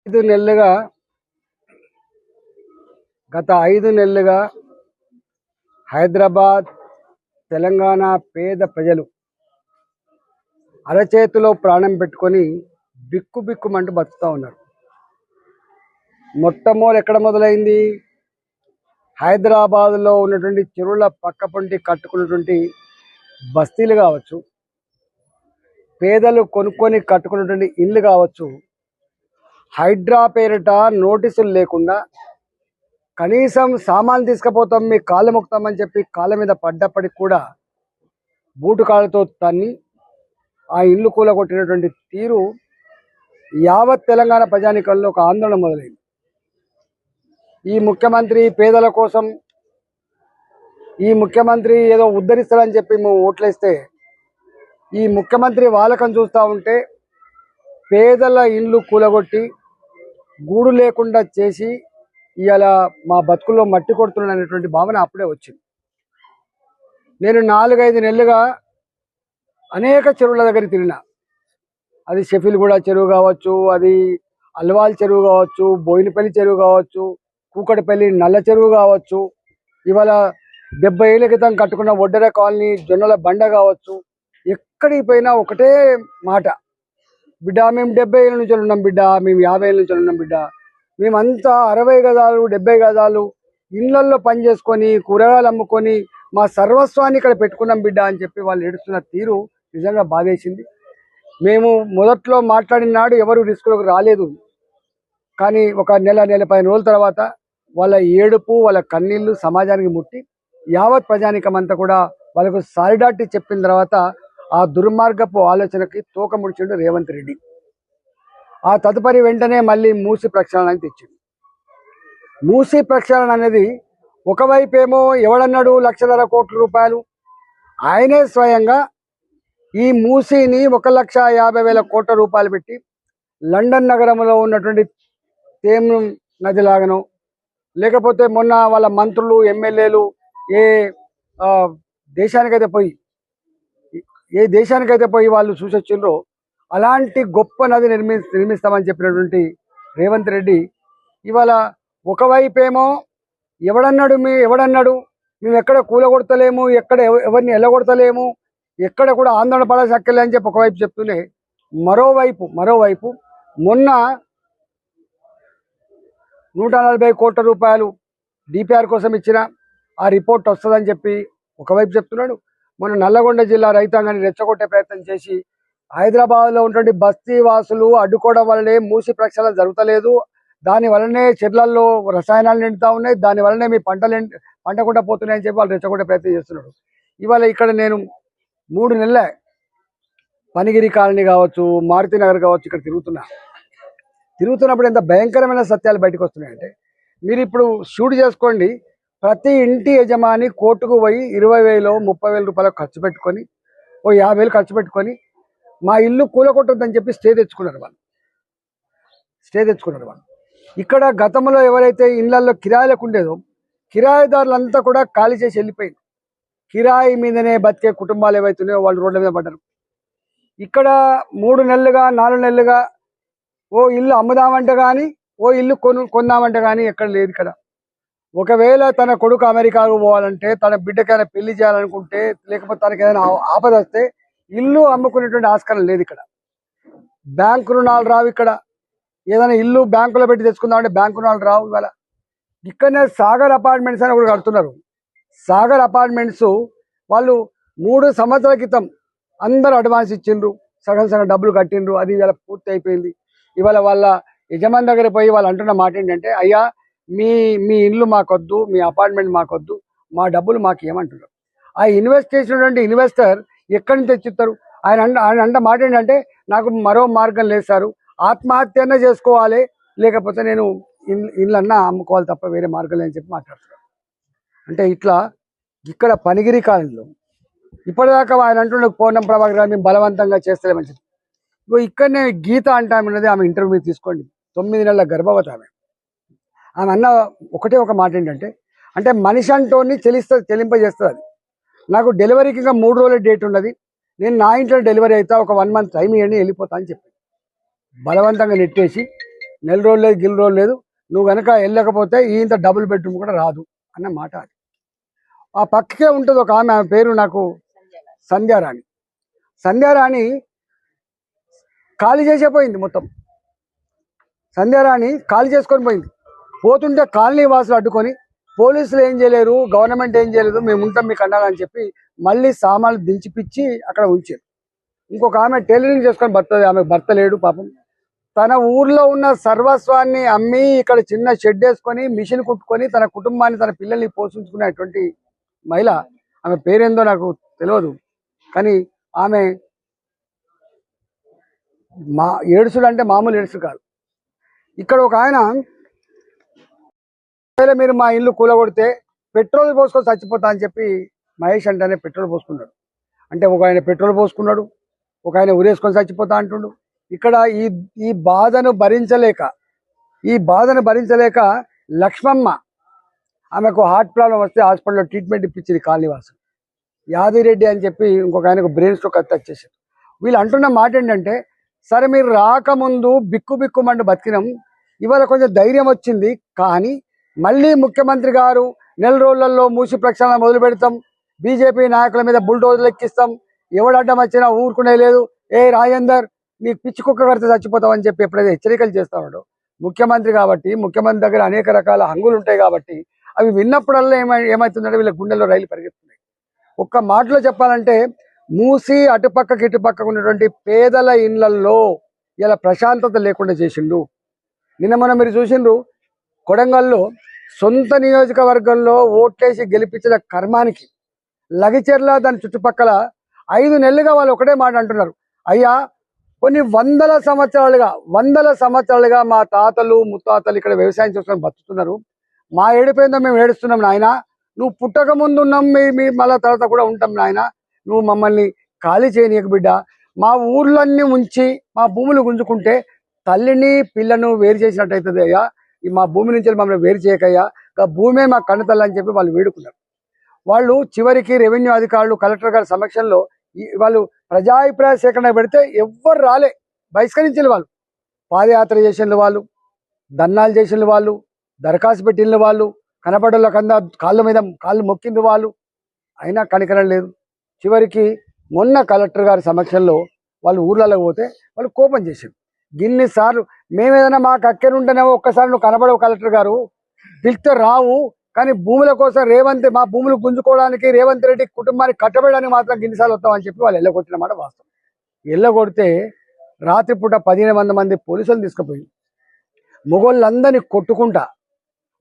5 నెలలుగా గత 5 నెలలుగా హైదరాబాద్ తెలంగాణ పేద ప్రజలు అరచేతిలో ప్రాణం పెట్టుకొని బిక్కుబిక్కుమంటూ బతుకుతూ ఉన్నారు. మొట్టమొదటి ఎక్కడ మొదలైంది? హైదరాబాద్లో ఉన్నటువంటి చెరువుల పక్కపొంటి కట్టుకున్నటువంటి బస్తీలు కావచ్చు, పేదలు కొనుక్కొని కట్టుకున్నటువంటి ఇళ్ళు కావచ్చు, హైడ్రా పేరిట నోటీసులు లేకుండా కనీసం సామాన్లు తీసుకుపోతాం, మీ కాళ్ళ మొక్కుతామని చెప్పి కాళ్ళ మీద పడ్డప్పటికి కూడా బూటు కాళ్ళతో తన్ని ఆ ఇల్లు కూలగొట్టినటువంటి తీరు యావత్ తెలంగాణ ప్రజానికంలో ఒక ఆందోళన మొదలైంది. ఈ ముఖ్యమంత్రి పేదల కోసం, ఈ ముఖ్యమంత్రి ఏదో ఉద్ధరిస్తాడని చెప్పి మేము ఓట్లేస్తే ఈ ముఖ్యమంత్రి వాళ్ళకం చూస్తూ ఉంటే పేదల ఇండ్లు కూలగొట్టి గూడు లేకుండా చేసి ఇలా మా బతుకుల్లో మట్టి కొడుతున్నాడు అనేటువంటి భావన అప్పుడే వచ్చింది. నేను 4-5 నెలలుగా అనేక చెరువుల దగ్గర తిరిగినా. అది షెఫిల్గూడ చెరువు కావచ్చు, అది అల్వాల్ చెరువు కావచ్చు, బోయినపల్లి చెరువు కావచ్చు, కూకటపల్లి నల్ల చెరువు కావచ్చు, ఇవాళ 70 ఏళ్ళ క్రితం కట్టుకున్న ఒడ్డెర కాలనీ జొన్నల బండ కావచ్చు. ఎక్కడికి పోయినా ఒకటే మాట, బిడ్డ మేము 70 ఏళ్ళ నుంచి ఉన్నాం బిడ్డ, మేము 50 ఏళ్ళ నుంచి ఉన్నాం బిడ్డ, మేమంతా 60 గజాలు 70 గజాలు ఇళ్లల్లో పని చేసుకొని కూరగాయలు అమ్ముకొని మా సర్వస్వాన్ని ఇక్కడ పెట్టుకున్నాం బిడ్డ అని చెప్పి వాళ్ళు ఏడుస్తున్న తీరు నిజంగా బాధేసింది. మేము మొదట్లో మాట్లాడిన నాడు ఎవరు రిస్కులకు రాలేదు, కానీ ఒక నెల 15 రోజుల తర్వాత వాళ్ళ ఏడుపు, వాళ్ళ కన్నీళ్లు సమాజానికి ముట్టి యావత్ ప్రజానికమంతా కూడా వాళ్ళకు సాలిడారిటీ చెప్పిన తర్వాత ఆ దుర్మార్గపు ఆలోచనకి తోక ముడిచిండు రేవంత్ రెడ్డి. ఆ తదుపరి వెంటనే మళ్ళీ మూసి ప్రక్షాళన అని తెచ్చింది. మూసి ప్రక్షాళన అనేది ఒకవైపేమో ఎవడన్నాడు 1,50,000 కోట్ల రూపాయలు, ఆయనే స్వయంగా ఈ మూసీని 1,50,000 కోట్ల రూపాయలు పెట్టి లండన్ నగరంలో ఉన్నటువంటి తేమ్ నది లాగనో, లేకపోతే మొన్న వాళ్ళ మంత్రులు ఎమ్మెల్యేలు ఏ దేశానికైతే పోయి వాళ్ళు చూసొచ్చిండ్రో అలాంటి గొప్ప నది నిర్మిస్తామని చెప్పినటువంటి రేవంత్ రెడ్డి ఇవాళ ఒకవైపేమో ఎవడన్నాడు మేము ఎక్కడ కూలగొడతలేము, ఎక్కడ ఎవరిని ఎల్లగొడతలేము, ఎక్కడ కూడా ఆందోళన పడసక్కలే అని చెప్పి ఒకవైపు చెప్తూనే మరోవైపు మొన్న 140 కోట్ల రూపాయలు డిపిఆర్ కోసం ఇచ్చిన ఆ రిపోర్ట్ వస్తుందని చెప్పి ఒకవైపు చెప్తున్నాడు. మొన్న నల్లగొండ జిల్లా రైతాంగాన్ని రెచ్చగొట్టే ప్రయత్నం చేసి హైదరాబాద్లో ఉన్నటువంటి బస్తీ వాసులు అడ్డుకోవడం వల్లనే మూసి ప్రక్షాళన జరుగుతలేదు, దాని వల్లనే చెర్లల్లో రసాయనాలు నిండుతూ ఉన్నాయి, దాని వల్లనే మీ పంట కూడా పోతున్నాయని చెప్పి వాళ్ళు రెచ్చగొట్టే ప్రయత్నం చేస్తున్నాడు. ఇవాళ ఇక్కడ నేను 3 నెలలే పనిగిరి కాలనీ కావచ్చు, మారుతి నగర్ కావచ్చు, ఇక్కడ తిరుగుతున్నప్పుడు ఎంత భయంకరమైన సత్యాలు బయటకు వస్తున్నాయంటే, మీరు ఇప్పుడు షూట్ చేసుకోండి, ప్రతి ఇంటి యజమాని కోర్టుకు పోయి 20,000 30,000 రూపాయలు ఖర్చు పెట్టుకొని 50,000 ఖర్చు పెట్టుకొని మా ఇల్లు కూలగొట్టొద్దని చెప్పి స్టే తెచ్చుకున్నారు వాళ్ళు. ఇక్కడ గతంలో ఎవరైతే ఇళ్లలో కిరాయిలకు ఉండేదో కిరాయిదారులంతా కూడా ఖాళీ చేసి వెళ్ళిపోయింది. కిరాయి మీదనే బతికే కుటుంబాలు ఏవైతున్నాయో వాళ్ళు రోడ్ల మీద పడ్డారు. ఇక్కడ 3 నెలలుగా 4 నెలలుగా ఓ ఇల్లు అమ్ముదామంటే కానీ, ఓ ఇల్లు కొందామంటే కానీ ఎక్కడ లేదు. ఇక్కడ ఒకవేళ తన కొడుకు అమెరికాకు పోవాలంటే, తన బిడ్డకైనా పెళ్లి చేయాలనుకుంటే, లేకపోతే తనకి ఏదైనా ఆపద వస్తే ఇల్లు అమ్ముకునేటువంటి ఆస్కారం లేదు. ఇక్కడ బ్యాంకు రుణాలు రావు. ఇక్కడ ఏదైనా ఇల్లు బ్యాంకులో పెట్టి తెచ్చుకుందామంటే బ్యాంకు రుణాలు రావు. ఇవాళ ఇక్కడనే సాగర్ అపార్ట్మెంట్స్ అని ఒకటి కడుతున్నారు. సాగర్ అపార్ట్మెంట్స్ వాళ్ళు 3 సంవత్సరాల క్రితం అందరూ అడ్వాన్స్ ఇచ్చిండ్రు, సగం డబ్బులు కట్టిండ్రు, అది ఇవాళ పూర్తి అయిపోయింది. ఇవాళ వాళ్ళ యజమాని దగ్గర పోయి వాళ్ళు అంటున్న మాట ఏంటంటే, అయ్యా మీ ఇల్లు మాకొద్దు, మీ అపార్ట్మెంట్ మాకొద్దు, మా డబ్బులు మాకు ఏమంటున్నారు. ఆ ఇన్వెస్ట్ చేసినటువంటి ఇన్వెస్టర్ ఎక్కడి నుంచి తెచ్చిస్తారు? ఆయన మాట ఏంటంటే, నాకు మరో మార్గం లేదు సారు, ఆత్మహత్యనే చేసుకోవాలి, లేకపోతే నేను ఇళ్ళన్నా అమ్ముకోవాలి తప్ప వేరే మార్గం లేదని చెప్పి మాట్లాడుతున్నారు. అంటే ఇక్కడ పనిగిరి కాలంలో ఇప్పటిదాకా ఆయన అంటుండే పూర్ణం ప్రభాకర్ గారు మేము బలవంతంగా చేస్తలేమని చెప్పి, ఇక్కడనే గీత అంటే ఆమె ఉన్నది, ఆమె ఇంటర్వ్యూ తీసుకోండి, 9 నెలల గర్భవతి ఆమె అన్న ఒకటే ఒక మాట ఏంటంటే, అంటే మనిషి అంటోని చెలింపజేస్తుంది. అది నాకు డెలివరీకి ఇంకా 3 రోజుల డేట్ ఉన్నది, నేను నా ఇంట్లో డెలివరీ అవుతా, ఒక 1 మంత్ టైం ఇవ్వండి వెళ్ళిపోతా అని చెప్పి బలవంతంగా నెట్టేసి నెల రోజులు లేదు గిల్ రోజులు లేదు, నువ్వు కనుక వెళ్ళకపోతే ఇంత డబుల్ బెడ్రూమ్ కూడా రాదు అన్న మాట అది. ఆ పక్కకే ఉంటుంది ఒక ఆమె పేరు నాకు సంధ్యారాణి. సంధ్యారాణి ఖాళీ చేసే పోయింది, మొత్తం సంధ్యారాణి ఖాళీ చేసుకొని పోయింది. పోతుంటే కాలనీ వాసులు అడ్డుకొని పోలీసులు ఏం చేయలేరు, గవర్నమెంట్ ఏం చేయలేదు, మేము ఉంటాం మీకు అండగా అని చెప్పి మళ్ళీ సామాన్లు దించిపిచ్చి అక్కడ ఉంచారు. ఇంకొక ఆమె టైలరింగ్ చేసుకొని బతుంది, ఆమె భర్త లేడు పాపం. తన ఊర్లో ఉన్న సర్వస్వాన్ని అమ్మి ఇక్కడ చిన్న షెడ్ వేసుకొని మిషన్ కుట్టుకొని తన కుటుంబాన్ని తన పిల్లల్ని పోషించుకునేటువంటి మహిళ. ఆమె పేరేందో నాకు తెలియదు, కానీ ఆమె ఏడుసుడు అంటే మామూలు ఏడుసు కాదు. ఇక్కడ ఒక ఆయన, మీరు మా ఇల్లు కూలగొడితే పెట్రోల్ పోసుకొని చచ్చిపోతా అని చెప్పి మహేష్ అంటేనే పెట్రోల్ పోసుకున్నాడు. అంటే ఒక ఆయన పెట్రోల్ పోసుకున్నాడు, ఒక ఆయన ఉరేసుకొని చచ్చిపోతా అంటుండు. ఇక్కడ ఈ బాధను భరించలేక లక్ష్మమ్మ, ఆమెకు హార్ట్ ప్రాబ్లం వస్తే హాస్పిటల్లో ట్రీట్మెంట్ ఇప్పించింది కాలనీవాసు. యాదిరెడ్డి అని చెప్పి ఇంకొక ఆయనకు బ్రెయిన్ స్ట్రోక్ వచ్చేసారు. వీళ్ళు అంటున్న మాట ఏంటంటే, సరే మీరు రాకముందు బిక్కుమండు బతికినాం, ఇవాళ కొంచెం ధైర్యం వచ్చింది, కానీ మళ్ళీ ముఖ్యమంత్రి గారు నెల రోజులలో మూసి ప్రక్షాళన మొదలు పెడతాం, బీజేపీ నాయకుల మీద బుల్డోజర్లు ఎక్కిస్తాం, ఎవడడ్డం వచ్చినా ఊరుకునే లేదు, ఏ రాజేందర్ నీకు పిచ్చి కుక్క కడితే చచ్చిపోతాం అని చెప్పి ఎప్పుడైతే హెచ్చరికలు చేస్తాడో, ముఖ్యమంత్రి కాబట్టి ముఖ్యమంత్రి దగ్గర అనేక రకాల హంగులు ఉంటాయి కాబట్టి అవి విన్నప్పుడల్లా ఏమవుతుందంటే వీళ్ళ గుండెల్లో రైలు పరిగెత్తున్నాయి. ఒక్క మాటలో చెప్పాలంటే మూసి అటుపక్కకి ఇటుపక్కకు ఉన్నటువంటి పేదల ఇళ్లల్లో ఇలా ప్రశాంతత లేకుండా చేసిండు. నిన్న మనం మీరు చూసిండ్రు, కొడంగల్లో సొంత నియోజకవర్గంలో ఓట్లేసి గెలిపించిన కర్మానికి లగిచెర్ల దాని చుట్టుపక్కల 5 నెలలుగా వాళ్ళు ఒకటే మాట అంటున్నారు, అయ్యా కొన్ని వందల సంవత్సరాలుగా మా తాతలు ముత్తాతలు ఇక్కడ వ్యవసాయం చేసుకొని బతుకుతున్నారు, మా ఏడిపోయిందో మేము ఏడుస్తున్నాం నాయన, నువ్వు పుట్టక ముందు ఉన్నాం, మీ మళ్ళా తర్వాత కూడా ఉంటాం నాయన, నువ్వు మమ్మల్ని ఖాళీ చేయనీయకు బిడ్డ, మా ఊర్లన్నీ ఉంచి మా భూములు గుంజుకుంటే తల్లిని పిల్లను వేరు చేసినట్టయితుంది అయ్యా, మా భూమి నుంచి మమ్మల్ని వేరు చేయకయ్యా, భూమే మా కన్నతల్లి అని చెప్పి వాళ్ళు వేడుకున్నారు. వాళ్ళు చివరికి రెవెన్యూ అధికారులు కలెక్టర్ గారి సమక్షంలో వాళ్ళు ప్రజాభిప్రాయ సేకరణ పెడితే ఎవ్వరు రాలే, బహిష్కరించిన వాళ్ళు. పాదయాత్ర చేసిన వాళ్ళు, దన్నాలు చేసిన వాళ్ళు, దరఖాస్తు పెట్టిన వాళ్ళు, కనపడల కింద కాళ్ళు మొక్కింది వాళ్ళు, అయినా కనికరం లేదు. చివరికి మొన్న కలెక్టర్ గారి సమక్షంలో వాళ్ళు ఊర్లలో పోతే వాళ్ళు కోపం చేశారు. గిన్నిసార్లు మేమేదైనా మాకు అక్కరుంటేనేమో ఒక్కసారి నువ్వు కనబడవు కలెక్టర్ గారు, పిలిస్తే రావు, కానీ భూముల కోసం మా భూములు గుంజుకోవడానికి రేవంత్ రెడ్డి కుటుంబాన్ని కట్టబెట్టడానికి మాత్రం గిన్నిసార్లు వస్తామని చెప్పి వాళ్ళు ఎల్లగొట్టిన మాట వాస్తవం. ఎల్లగొడితే రాత్రిపూట 15 మంది పోలీసులు తీసుకుపోయి మొగోళ్ళందరినీ కొట్టుకుంటా,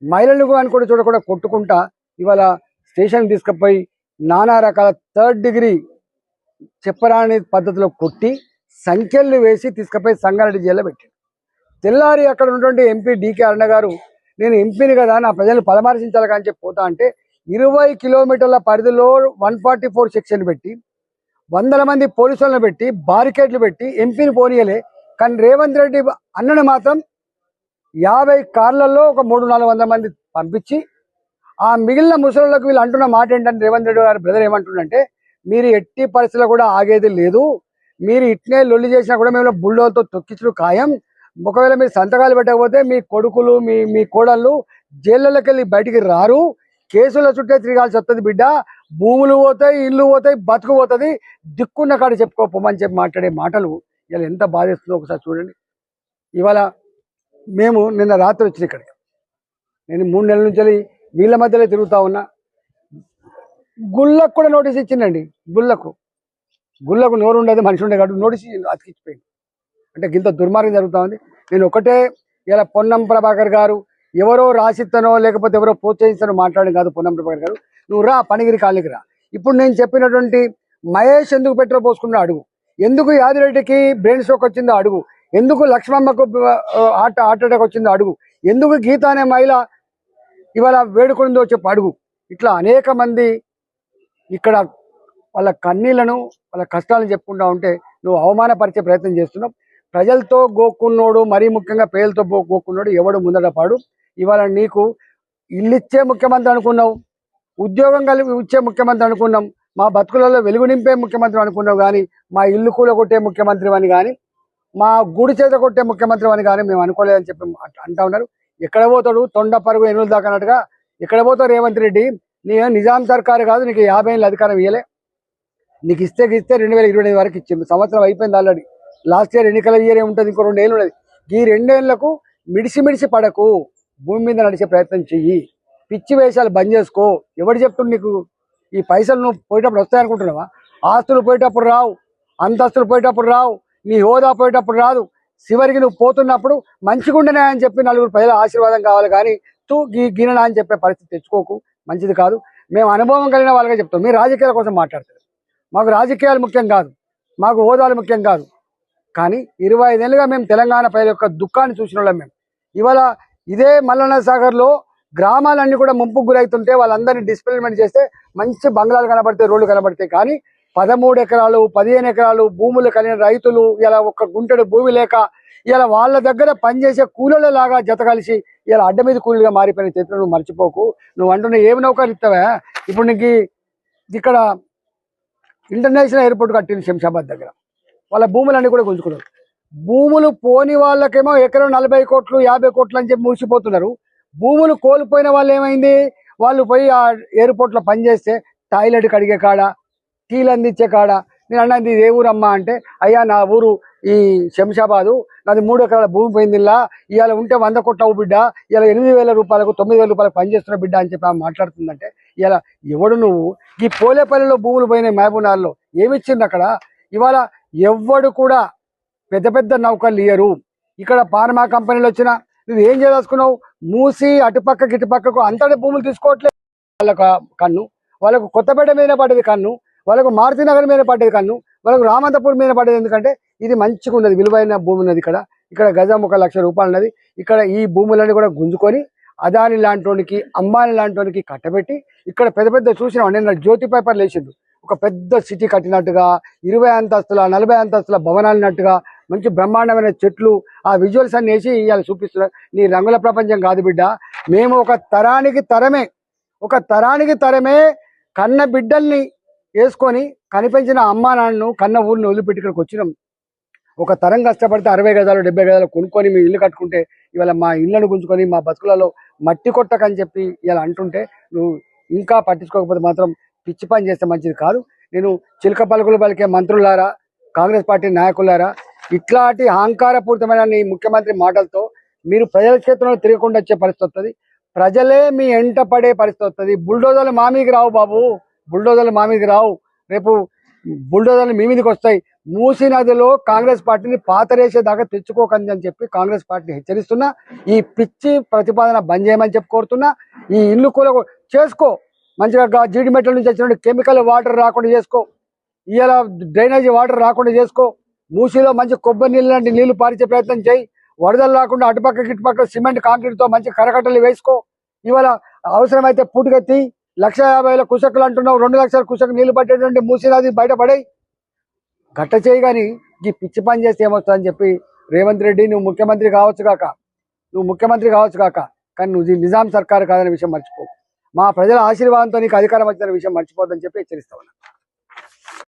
మహిళలు అని కూడా చూడకుండా కొట్టుకుంటా ఇవాళ స్టేషన్ తీసుకుపోయి నానా రకాల 3rd డిగ్రీ చెప్పరాని పద్ధతిలో కొట్టి సంఖ్యలు వేసి తీసుకుపోయి సంగారెడ్డి జైల్లో పెట్టారు. తెల్లారి అక్కడ ఉన్నటువంటి ఎంపీ డికే అరుణ గారు, నేను ఎంపీని కదా నా ప్రజలను పరామర్శించాలి కానీ చెప్పి పోతా అంటే 20 కిలోమీటర్ల పరిధిలో 144 సెక్షన్ పెట్టి 100 మంది పోలీసులను పెట్టి బారికేడ్లు పెట్టి ఎంపీని పోనీయలే. కానీ రేవంత్ రెడ్డి అన్నను మాత్రం 50 కార్లలో ఒక 300-400 మంది పంపించి ఆ మిగిలిన ముసలిలకు వీళ్ళు అంటున్న మాట ఏంటంటే, రేవంత్ రెడ్డి గారి బ్రదర్ ఏమంటుండంటే, మీరు ఎట్టి పరిస్థితుల్లో కూడా ఆగేది లేదు, మీరు ఇట్నే లొల్లి చేసినా కూడా మేము బుల్డోలతో తొక్కించడం ఖాయం, ఒకవేళ మీరు సంతకాలు పెట్టకపోతే మీ కొడుకులు మీ కోడళ్ళు జైళ్ళకి వెళ్ళి బయటికి రారు, కేసుల చుట్టే తిరగాల్సి వస్తుంది బిడ్డ, భూములు పోతాయి, ఇల్లు పోతాయి, బతుకు పోతుంది, దిక్కున్న కాడ చెప్పుకోపోమని చెప్పి మాట్లాడే మాటలు ఇలా ఎంత బాధిస్తుందో ఒకసారి చూడండి. ఇవాళ మేము నిన్న రాత్రి వచ్చిన ఇక్కడికి, నేను 3 నెలల నుంచి వీళ్ళ మధ్యలో తిరుగుతా ఉన్నా. గుళ్ళకు కూడా నోటీస్ ఇచ్చిందండి, గుళ్ళకు నోరు ఉండదు, మనిషి ఉండే కాబట్టి నోటీస్ అతికిచ్చిపోయింది. అంటే ఇంత దుర్మార్గం జరుగుతూ ఉంది. నేను ఒకటే ఇలా పొన్నం ప్రభాకర్ గారు ఎవరో రాసిత్తనో లేకపోతే ఎవరో ప్రోత్సహిస్తానో మాట్లాడడం కాదు. పొన్నం ప్రభాకర్ గారు, నువ్వు రా పనిగిరి కాలనీకి రా. ఇప్పుడు నేను చెప్పినటువంటి మహేష్ ఎందుకు పెట్రోల్ పోసుకున్నా అడుగు, ఎందుకు యాదిరెడ్డికి బ్రెయిన్ స్ట్రోక్ వచ్చిందో అడుగు, ఎందుకు లక్ష్మమ్మకు హార్ట్ అటాక్ వచ్చిందో అడుగు, ఎందుకు గీత అనే మహిళ ఇవాళ వేడుకుందో చెప్పు అడుగు. ఇట్లా అనేక మంది ఇక్కడ వాళ్ళ కన్నీళ్లను వాళ్ళ కష్టాలను చెప్పుకుంటా ఉంటే నువ్వు అవమానపరిచే ప్రయత్నం చేస్తున్నావు. ప్రజలతో గోక్కున్నోడు, మరీ ముఖ్యంగా పేదలతో గోక్కున్నోడు ఎవడు ముందట పాడు. ఇవాళ నీకు ఇల్లు ఇచ్చే ముఖ్యమంత్రి అనుకున్నావు, ఉద్యోగం ఇచ్చే ముఖ్యమంత్రి అనుకున్నాం, మా బతుకులలో వెలుగు నింపే ముఖ్యమంత్రి అనుకున్నావు, కానీ మా ఇల్లు కూలగొట్టే ముఖ్యమంత్రి అని కానీ మా గుడి చేత కొట్టే ముఖ్యమంత్రి అని కానీ మేము అనుకోలేదని చెప్పి అంటా ఉన్నారు. ఎక్కడ పోతాడు తొండ పరుగు ఎనులు దాకన్నట్టుగా ఎక్కడ పోతాడు రేవంత్ రెడ్డి? నీ నిజాం సర్కారు కాదు, నీకు 50 ఏళ్ళ అధికారం ఇవ్వలే. నీకు ఇస్తే 2025 వరకు ఇచ్చింది. సంవత్సరం అయిపోయింది ఆల్రెడీ. లాస్ట్ ఇయర్ ఎన్నికల ఇయర్ ఉంటుంది, ఇంకో 2 ఏళ్ళు ఉన్నది. ఈ 2 ఏళ్లకు మిడిసి పడకు, భూమి మీద నడిచే ప్రయత్నం చెయ్యి, పిచ్చి వేషాలు బంద్ చేసుకో. ఎవడు చెప్తుంది నీకు ఈ పైసలు నువ్వు పోయేటప్పుడు వస్తాయనుకుంటున్నావా? ఆస్తులు పోయేటప్పుడు రావు, అంతస్తులు పోయేటప్పుడు రావు, నీ హోదా పోయేటప్పుడు రాదు. చివరికి నువ్వు పోతున్నప్పుడు మంచిగుండనే అని చెప్పి నలుగురు ప్రజల ఆశీర్వాదం కావాలి కానీ గిననా అని చెప్పే పరిస్థితి తెచ్చుకోకు, మంచిది కాదు. మేము అనుభవం కలిగిన వాళ్ళగా చెప్తాం. మీరు రాజకీయాల కోసం మాట్లాడతారు. మాకు రాజకీయాలు ముఖ్యం కాదు, మాకు హోదాలు ముఖ్యం కాదు. కానీ 25 ఏళ్ళుగా మేము తెలంగాణ ప్రజల యొక్క దుఃఖాన్ని చూసిన వాళ్ళం. మేము ఇవాళ ఇదే మల్లన్న సాగర్లో గ్రామాలన్నీ కూడా ముంపుకు గురవుతుంటే వాళ్ళందరినీ డిస్ప్లేమెంట్ చేస్తే మంచి బంగ్లాలు కనబడతాయి, రోడ్లు కనబడతాయి. కానీ 13 ఎకరాలు 15 ఎకరాలు భూములు కలిగిన రైతులు ఇలా ఒక్క గుంటెడు భూమి లేక ఇలా వాళ్ళ దగ్గర పనిచేసే కూలీల లాగా జత కలిసి ఇలా అడ్డ మీద కూలీలుగా మారిపోయిన చరిత్ర నువ్వు మర్చిపోకు. నువ్వు అంటున్న ఏమి నౌకలు ఇస్తావా? ఇప్పుడు నీకు ఇక్కడ ఇంటర్నేషనల్ ఎయిర్పోర్ట్ కట్టింది శంషాబాద్ దగ్గర, వాళ్ళ భూములన్నీ కూడా గుంజుకున్నారు. భూములు పోని వాళ్ళకేమో ఎకరం 40 కోట్లు 50 కోట్లు అని చెప్పి మురిసిపోతున్నారు. భూములు కోల్పోయిన వాళ్ళు ఏమైంది? వాళ్ళు పోయి ఆ ఎయిర్పోర్ట్లో పనిచేస్తే టాయిలెట్ కడిగే కాడ, టీలు అందించే కాడ, నేను అన్నది ఏ ఊరమ్మా అంటే, అయ్యా నా ఊరు ఈ శంషాబాదు, నాది 3 ఎకరాల భూమి పోయింది, ఇలా ఇవాళ ఉంటే 100 కోట్ల అవు బిడ్డ, ఇలా 8,000 రూపాయలకు 9,000 రూపాయలకు పనిచేస్తున్న బిడ్డ అని చెప్పి ఆమె మాట్లాడుతుందంటే, ఇలా ఎవడు నువ్వు? ఈ పోలేపల్లిలో భూములు పోయినాయి, మహబూబ్నగర్లో ఏమిచ్చింది అక్కడ? ఇవాళ ఎవ్వడు కూడా పెద్ద పెద్ద నౌకర్లు ఇయ్యరు. ఇక్కడ ఫార్మా కంపెనీలు వచ్చినా నువ్వు ఏం చేయదలుచుకున్నావు? మూసి అటుపక్కకి ఇటుపక్కకు అంతటి భూములు తీసుకోవట్లేదు. వాళ్ళకు కన్ను, వాళ్ళకు కొత్తపేట మీద పడ్డది కన్ను, వాళ్ళకు మారుతినగర్ మీద పడ్డది కన్ను, వాళ్ళకు రామంతపూర్ మీద పడ్డది. ఎందుకంటే ఇది మంచిగా ఉన్నది, విలువైన భూమి ఉన్నది. ఇక్కడ గజం 1,00,000 రూపాయలు ఉన్నది. ఇక్కడ ఈ భూములన్నీ కూడా గుంజుకొని అదాని లాంటి అంబానీ లాంటి కట్టబెట్టి ఇక్కడ పెద్ద పెద్ద చూసినాం. నేను జ్యోతి పేపర్లు వేసిండు, ఒక పెద్ద సిటీ కట్టినట్టుగా 20 అంతస్తుల 40 అంతస్తుల భవనాలున్నట్టుగా మంచి బ్రహ్మాండమైన చెట్లు, ఆ విజువల్స్ అన్ని వేసి ఇవాళ చూపిస్తున్నారు. నీ రంగుల ప్రపంచం కాదు బిడ్డ. మేము ఒక తరానికి తరమే కన్న బిడ్డల్ని వేసుకొని కనిపించిన అమ్మా నాన్నను కన్న ఊరిని వదిలిపెట్టి ఇక్కడికి వచ్చినాం. ఒక తరం కష్టపడితే 60 గజాలు 70 గజాలు కొనుక్కొని మీ ఇల్లు కట్టుకుంటే ఇవాళ మా ఇళ్లను గుంజుకొని మా బతుకులలో మట్టి కొట్టకని చెప్పి ఇలా అంటుంటే నువ్వు ఇంకా పట్టించుకోకపోతే మాత్రం పిచ్చి పని చేస్తే మంచిది కాదు. నేను చిలక పలుకులు పలికే మంత్రులారా, కాంగ్రెస్ పార్టీ నాయకులారా, ఇట్లాంటి అహంకారపూరితమైన నీ ముఖ్యమంత్రి మాటలతో మీరు ప్రజల చేతుల్లో తిరగకుండా వచ్చే పరిస్థితి వస్తుంది. ప్రజలే మీ ఎంట పడే పరిస్థితి వస్తుంది. బుల్డోజర్లు మా మీదకి రావు బాబు, బుల్డోజర్లు మా మీదకి రావు. రేపు బుల్డోజర్లు మీ మీదకి వస్తాయి. మూసీ నదిలో కాంగ్రెస్ పార్టీని పాతరేసేదాకా తెచ్చుకోకండి అని చెప్పి కాంగ్రెస్ పార్టీని హెచ్చరిస్తున్నా. ఈ పిచ్చి ప్రతిపాదన బంద్ చేయమని చెప్పి కోరుతున్నా. ఈ ఇల్లు కూడా చేసుకో, మంచిగా జీడిమెట్ల నుంచి వచ్చిన కెమికల్ వాటర్ రాకుండా చేసుకో, ఇవాళ డ్రైనేజీ వాటర్ రాకుండా చేసుకో, మూసీలో మంచి కొబ్బరి నీళ్ళు లాంటి నీళ్లు పారించే ప్రయత్నం చేయి, వరదలు రాకుండా అటుపక్క ఇటుపక్క సిమెంట్ కాంక్రీట్తో మంచి కరకట్టలు వేసుకో. ఇవాళ అవసరమైతే పూటకెత్తి 1,50,000 కుషకులు అంటున్నావు, 2 లక్షల కుషకు నీళ్లు పట్టేటువంటి మూసీ నది బయటపడే గట్ట చేయి. కానీ ఈ పిచ్చి పని చేస్తే ఏమొస్తుందని చెప్పి రేవంత్ రెడ్డి నువ్వు ముఖ్యమంత్రి కావచ్చు కాక కానీ నువ్వు నిజాం సర్కారు కాదనే విషయం మర్చిపో. మా ప్రజల ఆశీర్వాదంతో నీకు అధికారం వచ్చిన విషయం మర్చిపోద్దని చెప్పి హెచ్చరిస్తా ఉన్నా.